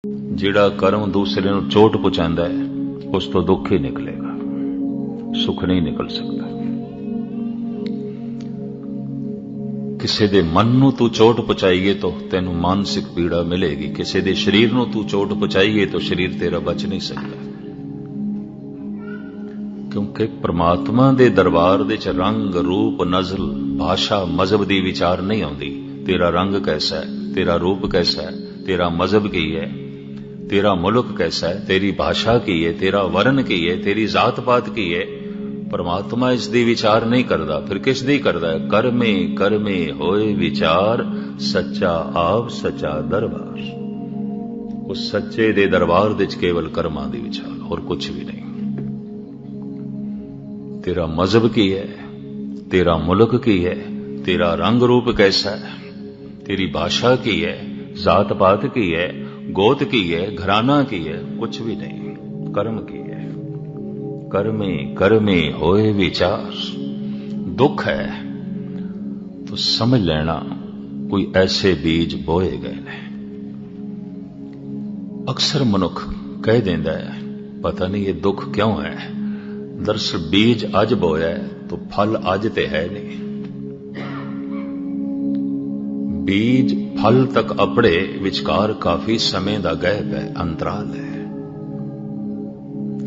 ਜਿਹੜਾ ਕਰਮ ਦੂਸਰੇ ਨੂੰ ਚੋਟ ਪਹੁੰਚਾਉਂਦਾ ਹੈ ਉਸ ਤੋਂ ਦੁੱਖ ਹੀ ਨਿਕਲੇਗਾ, ਸੁੱਖ ਨਹੀਂ ਨਿਕਲ ਸਕਦਾ। ਕਿਸੇ ਦੇ ਮਨ ਨੂੰ ਤੂੰ ਚੋਟ ਪਹੁੰਚਾਈਏ ਤਾਂ ਤੈਨੂੰ ਮਾਨਸਿਕ ਪੀੜਾ ਮਿਲੇਗੀ, ਕਿਸੇ ਦੇ ਸਰੀਰ ਨੂੰ ਤੂੰ ਚੋਟ ਪਹੁੰਚਾਈਏ ਤਾਂ ਸਰੀਰ ਤੇਰਾ ਬਚ ਨਹੀਂ ਸਕਦਾ। ਕਿਉਂਕਿ ਪ੍ਰਮਾਤਮਾ ਦੇ ਦਰਬਾਰ ਦੇ ਚ ਰੰਗ ਰੂਪ ਨਜ਼ਲ ਭਾਸ਼ਾ ਮਜ਼ਹਬ ਦੀ ਵਿਚਾਰ ਨਹੀਂ ਆਉਂਦੀ। ਤੇਰਾ ਰੰਗ ਕੈਸਾ ਹੈ, ਤੇਰਾ ਰੂਪ ਕੈਸਾ ਹੈ, ਤੇਰਾ ਮਜ਼ਹਬ ਕੀ ਹੈ, ਤੇਰਾ ਮੁਲਕ ਕੈਸਾ ਹੈ, ਤੇਰੀ ਭਾਸ਼ਾ ਕੀ ਹੈ, ਤੇਰਾ ਵਰਨ ਕੀ ਹੈ, ਤੇਰੀ ਜ਼ਾਤ ਪਾਤ ਕੀ ਹੈ, परमात्मा इस दी विचार नहीं करता। फिर किस दी करता है? करमे करमे होए विचार सच्चा आप सच्चा दरबार। उस सच्चे दे दरबार दे केवल कर्मां दी विचार, और कुछ भी नहीं। तेरा मजहब की है, तेरा मुल्क की है, तेरा रंग रूप कैसा है, तेरी भाषा की है, जात पात की है, गोत की है, घराना की है, कुछ भी नहीं। कर्म की है। कर्मे कर्मे होए विचार। दुख है तो समझ लेना कोई ऐसे बीज बोए गए ने। अक्सर मनुख कह देंदा है पता नहीं ये दुख क्यों है। दरअसल बीज अज बोया है तो फल अज ते है नहीं। बीज फल तक अपड़े विचकार काफी समय दा गैप है, अंतराल है।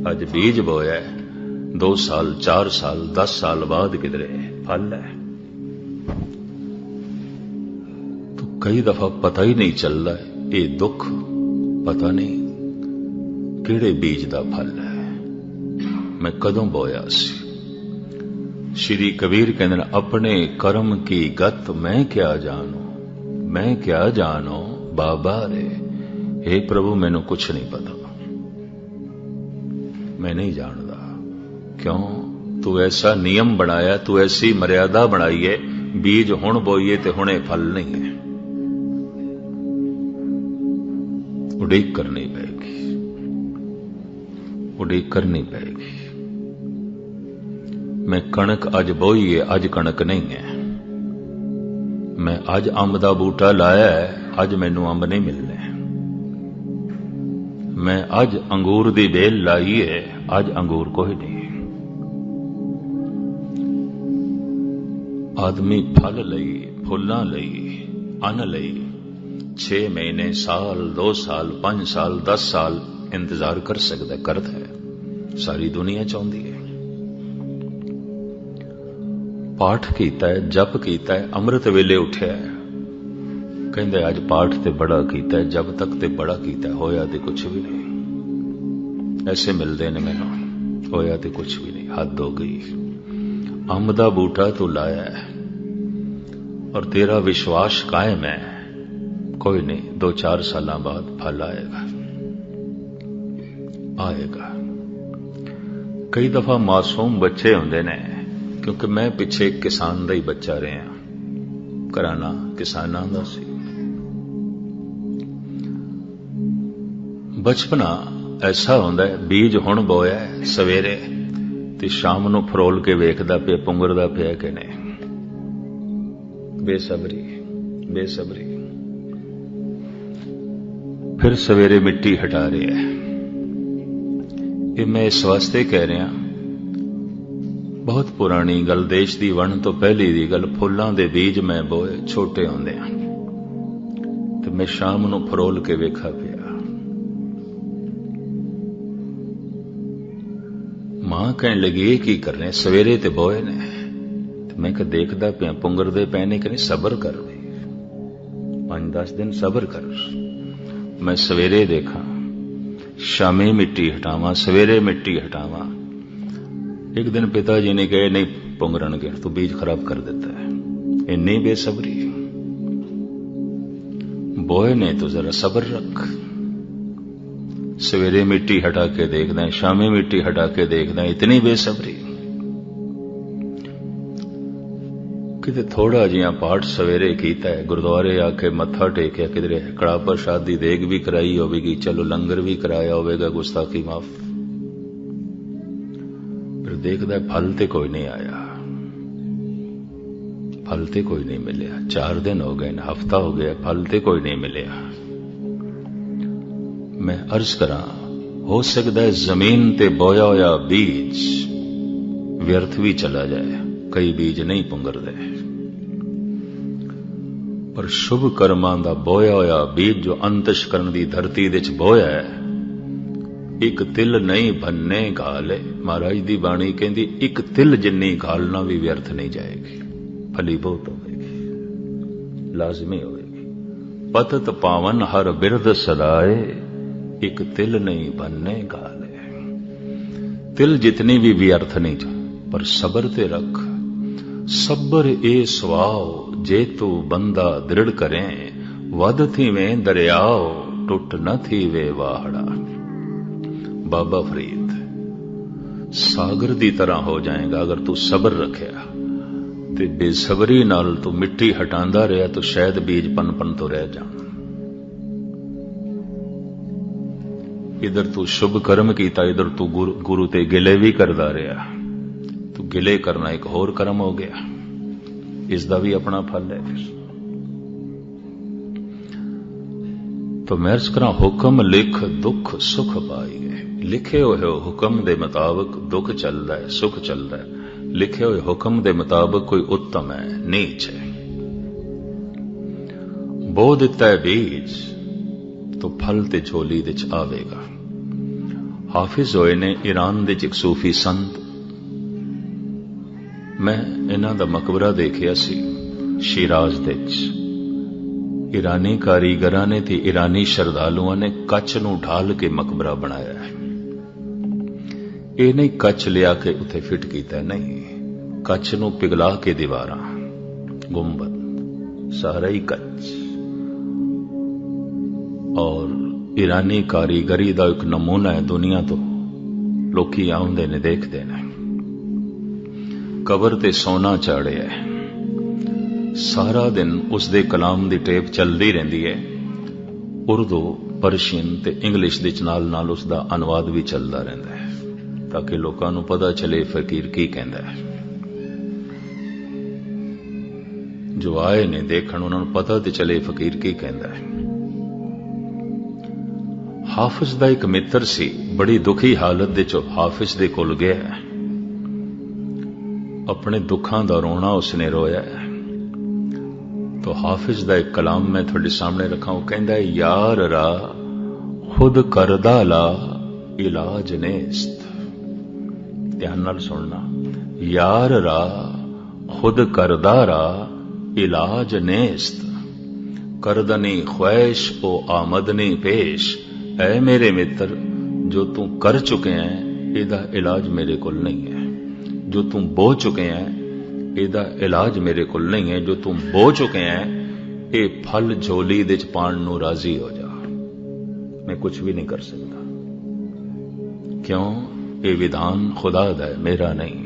अज बीज बोया है, 2 साल 4 साल 10 साल बाद किधरे फल है। तो कई दफा पता ही नहीं चलता है ये दुख पता नहीं किहड़े बीज दा फल है, मैं कदों बोया सी। श्री कबीर कहते हैं अपने कर्म की गत मैं क्या जानू, मैं क्या जानो बाबा रे। हे प्रभु मैनू कुछ नहीं पता, मैं नहीं जानता। क्यों? तू ऐसा नियम बनाया, तू ऐसी मर्यादा बनाई है, बीज हुण बोईए ते हुणे फल नहीं है। उड़ीक करनी पड़ेगी, उड़ीक करनी पड़ेगी। मैं कणक अज बोई है, अज कणक नहीं है। मैं अज अंब दा बूटा लाया है, अज मैनू अंब नहीं मिलने। मैं अज अंगूर दी बेल लाई है, अज अंगूर कोई नहीं। आदमी फल लई, फुल्लां लई, अन्न लई 6 महीने, साल, 2 साल, 5 साल, 10 साल इंतजार कर सकता है, करता है। सारी दुनिया चाहती है। पाठ कीता है, जप कीता है, अमृत वेले उठिया है, कहंदे अज पाठ ते बड़ा कीता है, जब तक ते बड़ा कीता है, होया ते कुछ भी नहीं। ऐसे मिलते ने मैनू, होया ते कुछ भी नहीं। हद हो गई। अंब दा बूटा तू लाया है और तेरा विश्वास कायम है, कोई नहीं 2-4 साल बाद फल आएगा, आएगा। कई दफा मासूम बच्चे होंदे ने, क्योंकि मैं पिछे एक किसान दा ही बच्चा रहा, घराना किसानां दा सी। बचपना ऐसा होंदा है, बीज हुण बोया है सवेरे ते शाम नूं फरोल के वेखदा पिया पुंगरदा पिया कि नहीं। बेसबरी बेसबरी। फिर सवेरे मिट्टी हटा रहा है। ये मैं इस वास्ते कह रहा, बहुत पुरानी गल, देश दी वण तो पहली दी गल, फुल्लां दे बीज मैं बोए छोटे होंदे आ ते मैं शाम नूं फरोल के वेखा पिया। मां कहन लगी ये की कर रहे, सवेरे ते बोए ने। मैं कहा देखदा पिया पुंगरदे पै ने कि नहीं, सबर कर भी 5-10 दिन सबर कर। मैं सवेरे देखा, शामी मिट्टी हटावा, सवेरे मिट्टी हटावा। एक दिन पिताजी ने कहे नहीं पुंगरनगे, तो बीज खराब कर देता है। इन्नी बेसब्री। बोए ने तो जरा सबर रख। सवेरे मिट्टी हटा के देखना है, शामी मिट्टी हटा के देखना है, इतनी बेसब्री। किते थोड़ा जिहा पाठ सवेरे कीता है, गुरुद्वारे आके मत्था टेकिया, किधरे कड़ा प्रसाद दी देग भी कराई होगी, चलो लंगर भी कराया होगा, गुस्ताखी माफ। फिर देखदा फल ते कोई नहीं आया, फल ते कोई नहीं मिले। 4 दिन हो गए, हफ्ता हो गया, फल ते कोई नहीं मिले। मैं अर्ज करा, हो सकता है जमीन ते बोया होया बीज व्यर्थ भी चला जाए, कई बीज नहीं पुंगरदे, पर शुभ कर्मां दा बोया होया बीज जो अंतशकरण दी धरती दे च बोया है, एक तिल नहीं भन्ने घाले। महाराज दी बाणी कहंदी एक तिल जिन्नी घालना भी व्यर्थ नहीं जाएगी, फली बहुत होगी, लाजमी होगी। पतत पावन हर बिरद सदाए, एक तिल नहीं भन्ने घाले। तिल जितनी भी व्यर्थ नहीं जा, पर सबर ते रख। सबर ए स्वाओ जे तू बंदा दृढ़ करें, वध थी में दरियाओ टुट न थी वे वाहड़ा। बाबा फरीद, सागर दी तरह हो जाएगा अगर तू सबर रखिया, ते बेसबरी नाल तू मिट्टी हटांदा रहा तो शायद बीज पन तो रह जान। इधर तू शुभ कर्म कीता, इधर तू गुरु ते गिले भी करदा रहा, तू गिले करना एक होर कर्म हो गया, इसदा भी अपना फल है। फिर तो मैं अर्ज करा, हुक्म लिख दुख सुख पाईए। लिखे हुए हुक्म दे मुताबिक दुख चलता है, सुख चलता है। लिखे हुए हुक्म दे मुताबिक कोई उत्तम है, नीच है। बो दिता है बीज तो फल ते झोली दे च आवेगा। हाफिज होए ने ईरान दे च एक सूफी संत, मैं इन्हां दा मकबरा देखिया सी शिराज दे च। ईरानी कारीगरां ने ते ईरानी श्रद्धालुआं ने कच्छ नूं ढाल के मकबरा बनाया है। ये नहीं कच्छ लिया के उत्थे फिट कीता, नहीं, कच्छ नूं पिघला के दीवारां, गुंबद सारा ही कच्छ। और ईरानी कारीगरी दा एक नमूना है दुनिया तो, लोकी आउंदे ने देखदे ने। कबर ते सोना चाड़िया है, सारा दिन उसदे कलाम दी टेप चलदी रहिंदी है। उर्दू, परशियन ते इंग्लिश दे नाल नाल उसदा अनुवाद भी चलदा रहिंदा है, ताकि लोकां नूं पता चले फकीर की कहंदा है। जो आए ने देखण उन्हां नूं पता ते चले फकीर की कहंदा है। हाफिज दा एक मित्र सी, बड़ी दुखी हालत दे चो हाफिज दे कोल गया। अपने दुखां दा रोना उसने रोया। तो हाफिज दा एक कलाम मैं थोड़े सामने रखा, वो कहंदा है, यार रा खुद करदा ला इलाज नेस्त। ध्यान नाल सुनना, यार रा खुद करदा रा इलाज नेस्त। करदनी ख्वाहिश ओ आमदनी पेश। ऐ मेरे मित्र, जो तू कर चुके हैं इहदा इलाज मेरे कोल नहीं है। जो तू बो चुके हैं इहदा इलाज मेरे कोल नहीं है। जो तू बो चुके हैं ये फल झोली दे च पाण नूं राजी हो जा। मैं कुछ भी नहीं कर सकता। क्यों? ये विधान खुदा दा है, मेरा नहीं।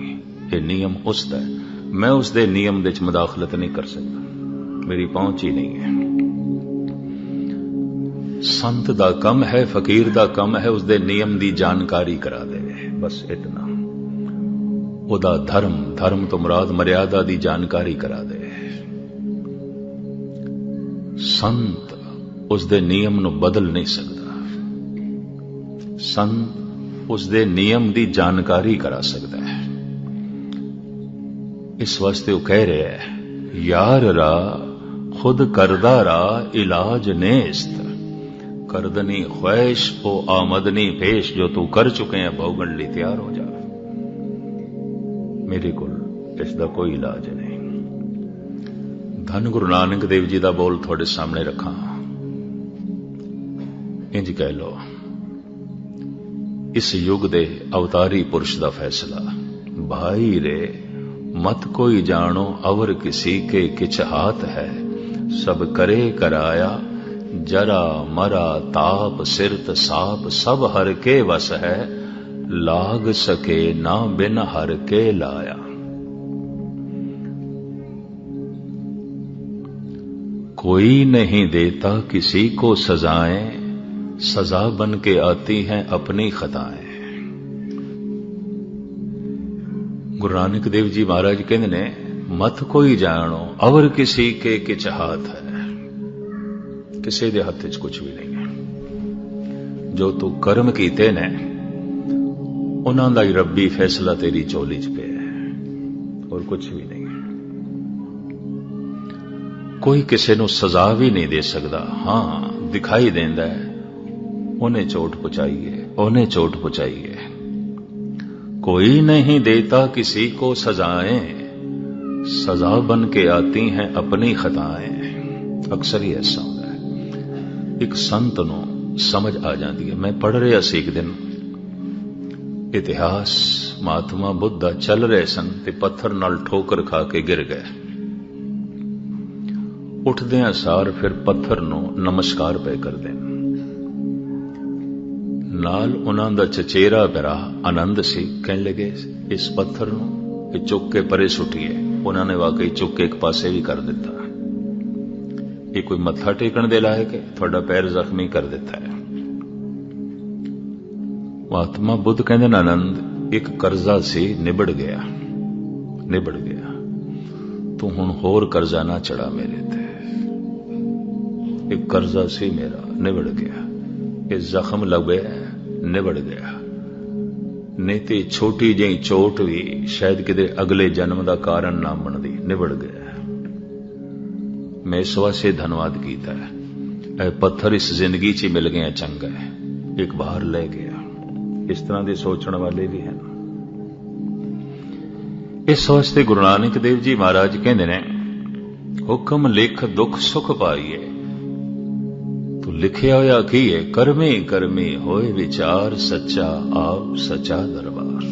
ये नियम उसदा है, मैं उसदे नियम दे च मुदाखलत नहीं कर सकता, मेरी पहुंच ही नहीं है। संत दा कम है, फकीर दा कम है उसदे नियम दी जानकारी करा दे, बस इतना। उदा धर्म, धर्म तो मुराद मर्यादा दी जानकारी करा दे। संत उसदे नियम नूं बदल नहीं सकता। संत उसदे नियम दी जानकारी करा सकता है। इस वास्ते वो कह रहे हैं, यार रा खुद करदा रा इलाज नेस्त। करदनी ख्वाहिश ओ आमदनी पेश। जो तू कर चुके हैं भोगण ली तैयार हो जा। मेरे को इसका कोई इलाज नहीं। धन गुरु नानक देव जी का बोल थोड़े सामने रखा। इंज कह लो, इस युग दे अवतारी पुरुष का फैसला। भाई रे मत कोई जानो अवर किसी के किछ हाथ है। सब करे कराया जरा मरा ताप सिरत साप। सब हर के वस है लाग सके ना बिन हर के लाया। कोई नहीं देता किसी को सजाएं। सजा बन के आती हैं अपनी खताएं। गुरु नानक देव जी महाराज कहते ने, मत कोई जानो अवर किसी के किछ हाथ है। किसी दे हथ च कुछ भी नहीं है। जो तू कर्म कीते ने उन्हां दा ही रब्बी फैसला तेरी झोली च पिया है, और कुछ भी नहीं। कोई किसी नूं सजा भी नहीं दे सकता। हाँ, दिखाई देंदा है उन्हें चोट पहुंचाई है, उन्हें चोट पहुंचाई है। कोई नहीं देता किसी को सजाएं, सजा बन के आती हैं अपनी खताएं। अक्सर ही ऐसा होता है। एक संत नूं समझ आ जाती है। मैं पढ़ रहा सी एक दिन इतिहास, महात्मा बुद्ध चल रहे सन ते पत्थर नाल ठोकर खा के गिर गए। उठदियां सार फिर पत्थर नूं नमस्कार पे करदे नाल उन्हां दा चचेरा भरा आनंद सी। कहण लगे इस पत्थर नूं चुक के परे सुटिए। उन्होंने वाकई चुक के एक पासे भी कर दिता। ये कोई मत्था टेकण दे लायक है? थोड़ा पैर जख्मी कर देता है। महात्मा बुद्ध कहते आनंद एक कर्जा सी निबड़ गया, निबड़ गया। तू हुण होर कर्जा ना चढ़ा मेरे ते। एक कर्जा सी मेरा निबड़ गया, ये जख्म लगे निबड़ गया। नहीं तो छोटी जी चोट भी शायद किते अगले जन्म का कारण ना बनती। निबड़ गया। मैं इस वास्ते धन्यवाद किया है। पत्थर इस जिंदगी च मिल गया, चंगा है, एक बाहर ले गया। इस तरह के सोचने वाले भी हैं। इस वास्ते गुरु नानक देव जी महाराज कहते ने हुक्म लिख दुख सुख पाइए। तो लिखिया होया की है, कर्मे कर्मे होए विचार सच्चा आप सच्चा दरबार।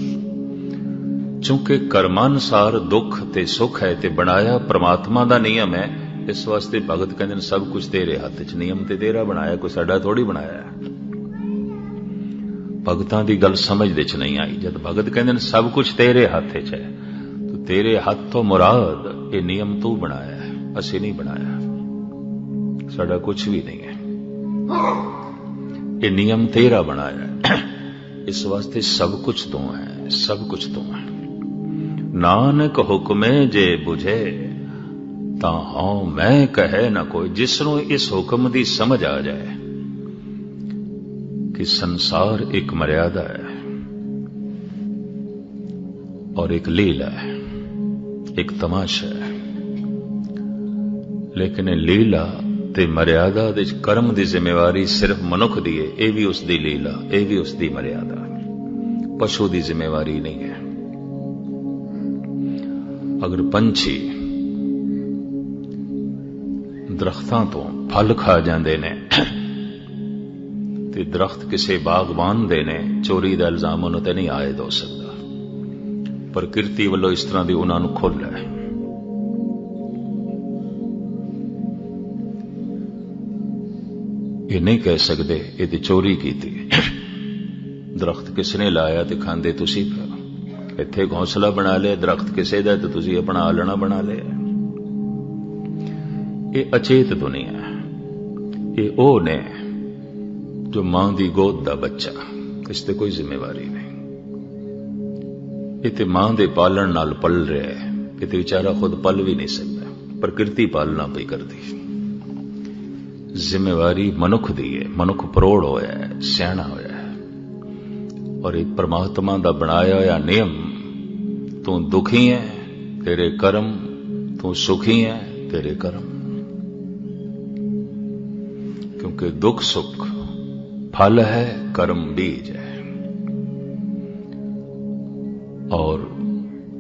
चूंकि कर्मानुसार दुख ते सुख है ते बनाया परमात्मा दा नियम है। इस वास्ते भगत कहते सब कुछ तेरे हाथ च, नियम ते तेरा बनाया, कोई साडा थोड़ी बनाया है। भगतां दी गल समझ दे च नहीं आई। जब भगत कहते सब कुछ तेरे हाथ च है, तो तेरे हाथ तो मुराद ये नियम तू बनाया है, असी नहीं बनाया। साडा कुछ भी नहीं है, ये नियम तेरा बनाया है। इस वास्ते सब कुछ तो है, सब कुछ तो है। नानक हुक्मे जे बुझे ता हाँ मैं कहे ना कोई। जिसनों इस हुक्म की समझ आ जाए कि संसार एक मर्यादा है और एक लीला है, एक तमाशा है। लेकिन लीला ते मर्यादा दे कर्म की जिम्मेवारी सिर्फ मनुख दी है। यह भी उसकी लीला, यह भी उसकी मर्यादा। पशु की जिम्मेवारी नहीं है। अगर पंछी दरख्तां तो फल खा जाते ने ते दरख्त किसी बागबान दे ने, चोरी का इल्जाम उन्होंने ते नहीं आयद हो सकता। प्रकृति वालों इस तरह की उन्होंने खुल है। ये नहीं कह सकते ये तो चोरी की थी। दरख्त किसने लाया तो खांदे तुसी फिर। इत्थे घोंसला बना लिया, दरख्त किसे दा तो तुसी अपना आलना बना लिया। ये अचेत दुनिया है। ये ओ ने जो मां की गोद का बच्चा, इस ते कोई जिम्मेवारी नहीं। ये तो मां के पालन नाल पल रहा है। ये तो बेचारा खुद पल भी नहीं सकता, प्रकृति पालना पई करती। जिम्मेवारी मनुख दी है। मनुख परोड़ होया है, सियाणा होया है। और एक परमात्मा का बनाया होया नियम, तू दुखी है तेरे कर्म, तू सुखी है तेरे कर्म। क्योंकि दुख सुख फल है, कर्म बीज है। और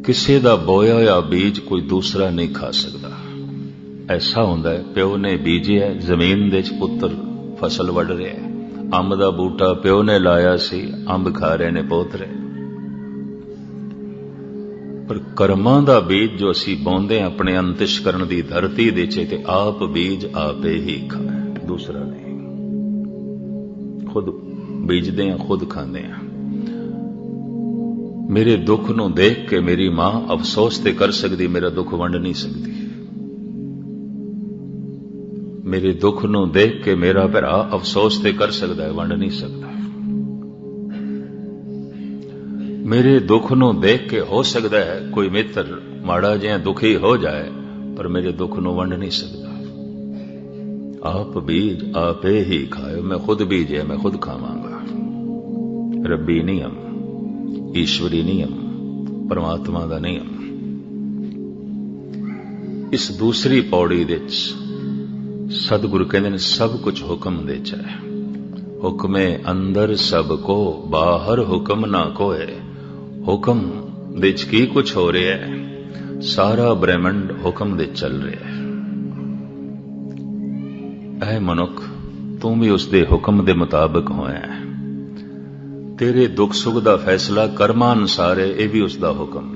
किसी का बोया या बीज कोई दूसरा नहीं खा सकता। ऐसा होंदा है प्यो ने बीजिया जमीन दे पुत्र फसल वड़ रहे है। अंब का बूटा प्यो ने लाया सी, अंब खा रहे ने पोतरे। पर कर्मां दा बीज जो असी बोंदे अपने अंतਿਸ਼ਕਰਨ की धरती दे ते आप बीज आपे ही खाए, दूसरा नहीं। खुद बीजते हैं, खुद खाते हैं। मेरे दुख नूं देख के मेरी मां अफसोस ते कर सकती, मेरा दुख वंड नहीं सकती। मेरे दुख नूं देख के मेरा भरा अफसोस ते कर सकता है, वंड नहीं सकता। मेरे दुख नूं देख के हो सकता है कोई मित्र माड़ा जिहा दुखी हो जाए, पर मेरे दुख नूं वंड नहीं सकता। आप बीज आपे ही खाए। मैं खुद बीजे, मैं खुद खावांगा। ਰੱਬੀ ਨਿਯਮ, ਈਸ਼ਵਰੀ ਨਿਯਮ, परमात्मा ਦਾ ਨਿਯਮ। ਇਸ ਦੂਸਰੀ ਪੌੜੀ ਵਿੱਚ ਸਤਿਗੁਰੂ ਕਹਿੰਦੇ ਨੇ ਸਭ ਕੁਝ ਹੁਕਮ ਦੇ ਚ ਹੈ। ਹੁਕਮੇ ਅੰਦਰ ਸਭ ਕੋ, ਬਾਹਰ ਹੁਕਮ ਨਾ ਕੋਏ। ਹੁਕਮ ਦੇ ਚ ਕੀ ਕੁਝ ਹੋ ਰਿਹਾ ਹੈ? ਸਾਰਾ ਬ੍ਰਹਿਮੰਡ ਹੁਕਮ ਦੇ ਚੱਲ ਰਿਹਾ ਹੈ। ਐ ਮਨੁੱਖ, ਤੂੰ ਵੀ ਉਸ ਦੇ ਹੁਕਮ ਦੇ ਮੁਤਾਬਕ ਹੋਇਆ ਹੈ। ਤੇਰੇ ਦੁੱਖ ਸੁੱਖ ਦਾ ਫੈਸਲਾ ਕਰਮਾਂ ਅਨੁਸਾਰ ਹੈ। ਇਹ ਵੀ ਉਸ ਦਾ ਹੁਕਮ,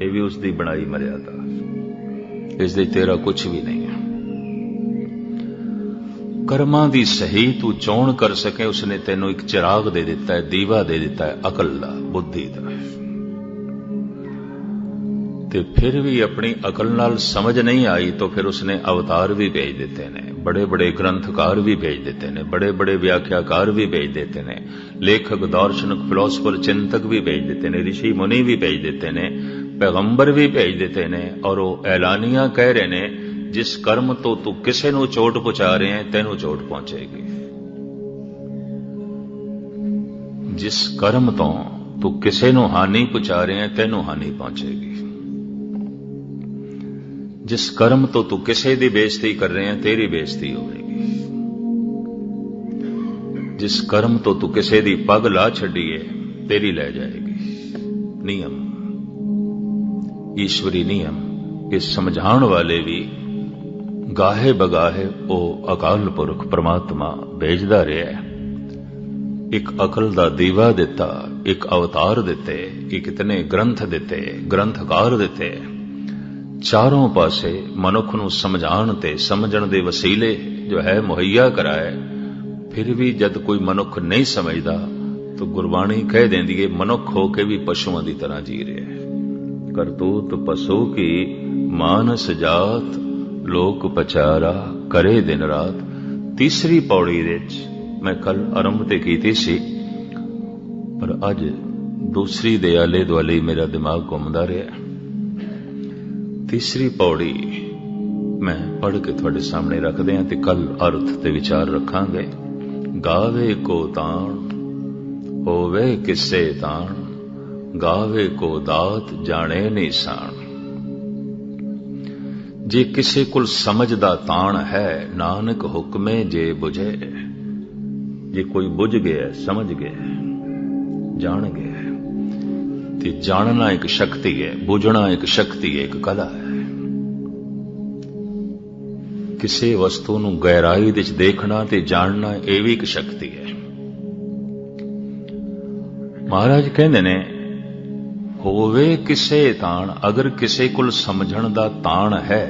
ਇਹ ਵੀ ਉਸ ਦੀ ਬਣਾਈ ਮਰਿਆਦਾ, ਇਸ ਦੇ ਤੇਰਾ ਕੁਝ ਵੀ ਨਹੀਂ ਹੈ। ਕਰਮਾਂ ਦੀ ਸਹੀ ਤੂੰ ਚੋਣ ਕਰ ਸਕੇ, ਉਸਨੇ ਤੈਨੂੰ ਇੱਕ ਚਿਰਾਗ ਦੇ ਦਿੱਤਾ ਹੈ, ਦੀਵਾ ਦੇ ਦਿੱਤਾ ਹੈ, ਅਕਲ ਦਾ, ਬੁੱਧੀ ਦਾ। ਤੇ ਫਿਰ ਵੀ ਆਪਣੀ ਅਕਲ ਨਾਲ ਸਮਝ ਨਹੀਂ ਆਈ ਤਾਂ ਫਿਰ ਉਸਨੇ ਅਵਤਾਰ ਵੀ ਭੇਜ ਦਿੱਤੇ ਨੇ, बड़े बड़े ग्रंथकार भी भेज देते हैं, बड़े बड़े व्याख्याकार भी भेज देते हैं, लेखक, दार्शनिक, फिलोसफर, चिंतक भी भेज देते हैं, ऋषि मुनि भी भेज देते हैं, पैगंबर भी भेज देते हैं। और वो ऐलानिया कह रहे ने, जिस कर्म तो तू किसी नूं चोट पहुंचा रहे हैं, तैनूं चोट पहुंचेगी। जिस कर्म तो तू किसी नूं हानि पहुंचा रहे हैं, तैनूं हानि पहुंचेगी। जिस कर्म तो तू किसी की बेइज्जती कर रहे हैं, तेरी बेइज्जती होगी। जिस कर्म तो तू किसी की पग ला छड़ी है, तेरी लै जाएगी। नियम, ईश्वरी नियम। इस समझाण वाले भी गाहे बगाहे ओ अकाल पुरख परमात्मा भेजदा रहा है। एक अकल दा दीवा दिता, एक अवतार दिते, एक इतने ग्रंथ दिते, ग्रंथकार दिते, चारों पासे मनुख नूं समझाण ते समझण दे वसीले जो है मुहैया कराए। फिर भी जद कोई मनुख नहीं समझदा तो गुरबाणी कह देंदी है, मनुख होके भी पशुओं की तरह जी रहे है। करतूत पशु की मानस जात, लोक पचारा करे दिन रात। तीसरी पौड़ी विच मैं कल आरंभ ते कीती सी, पर अज दूसरी दे आले दुआले मेरा दिमाग घूमदा रहा। तीसरी पौड़ी मैं पढ़ के थोड़े सामने रख दिया ते कल अर्थ ते विचार रखांगे। गावे को ताण, होवे किसे ताण, गावे को दात, जाने निशान। जे किसे कुल समझ दा ताण है, नानक हुक्मे जे बुझे। जे कोई बुझ गया, समझ गया, जान गया, ते जानना एक शक्ति है, बुझना एक शक्ति है, एक कला है। किसी वस्तु नूं गहराई विच देखना ते जानना, यह भी एक शक्ति है। महाराज कहंदे ने, होवे किसे ताण, अगर किसे कुल समझण दा ताण है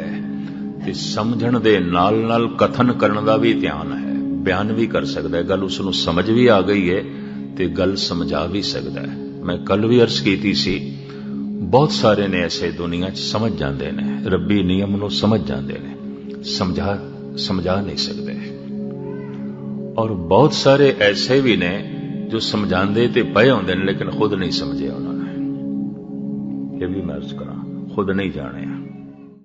ते समझण दे नाल नाल कथन करन दा भी ध्यान है, बयान भी कर सकदा है, गल उसनूं समझ भी आ गई है ते गल समझा भी सकदा है। मैं कल भी अर्ज कीती सी, बहुत सारे ने ऐसे दुनिया च समझ जाते हैं, रब्बी नियम नूं समझ जाते हैं, समझा नहीं सकते। और बहुत सारे ऐसे भी ने जो समझाते ते पए होंदे ने, लेकिन खुद नहीं समझे उन्होंने। ये भी मैं अर्ज करा, खुद नहीं जाने।